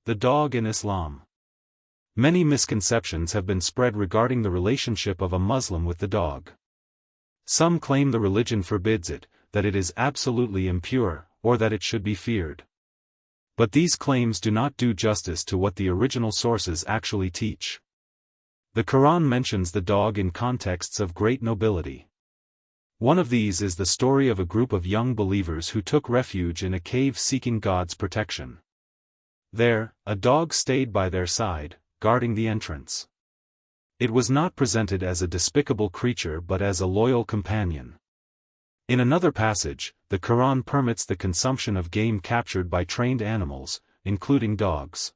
The dog in Islam. Many misconceptions have been spread regarding the relationship of a Muslim with the dog. Some claim the religion forbids it, that it is absolutely impure, or that it should be feared. But these claims do not do justice to what the original sources actually teach. The Qur'an mentions the dog in contexts of great nobility. One of these is the story of a group of young believers who took refuge in a cave seeking God's protection. There, a dog stayed by their side, guarding the entrance. It was not presented as a despicable creature but as a loyal companion. In another passage, the Qur'an permits the consumption of game captured by trained animals, including dogs.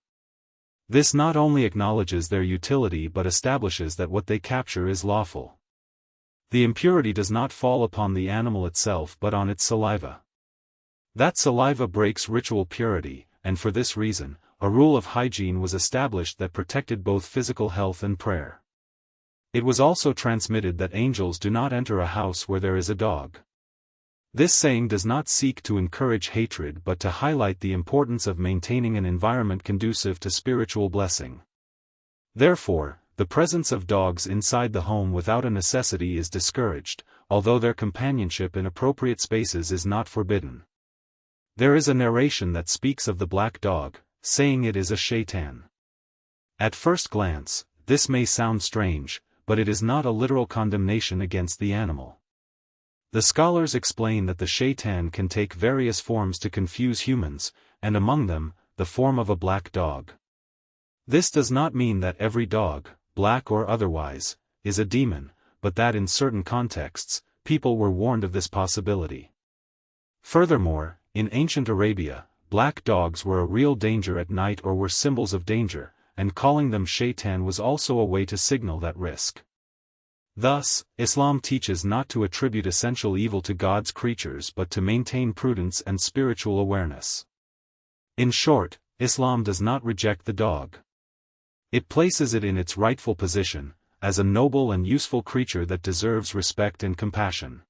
This not only acknowledges their utility but establishes that what they capture is lawful. The impurity does not fall upon the animal itself but on its saliva. That saliva breaks ritual purity, and for this reason, a rule of hygiene was established that protected both physical health and prayer. It was also transmitted that angels do not enter a house where there is a dog. This saying does not seek to encourage hatred but to highlight the importance of maintaining an environment conducive to spiritual blessing. Therefore, the presence of dogs inside the home without a necessity is discouraged, although their companionship in appropriate spaces is not forbidden. There is a narration that speaks of the black dog, saying it is a shaitan. At first glance, this may sound strange, but it is not a literal condemnation against the animal. The scholars explain that the shaitan can take various forms to confuse humans, and among them, the form of a black dog. This does not mean that every dog, black or otherwise, is a demon, but that in certain contexts, people were warned of this possibility. Furthermore, in ancient Arabia, black dogs were a real danger at night or were symbols of danger, and calling them shaitan was also a way to signal that risk. Thus, Islam teaches not to attribute essential evil to God's creatures but to maintain prudence and spiritual awareness. In short, Islam does not reject the dog. It places it in its rightful position, as a noble and useful creature that deserves respect and compassion.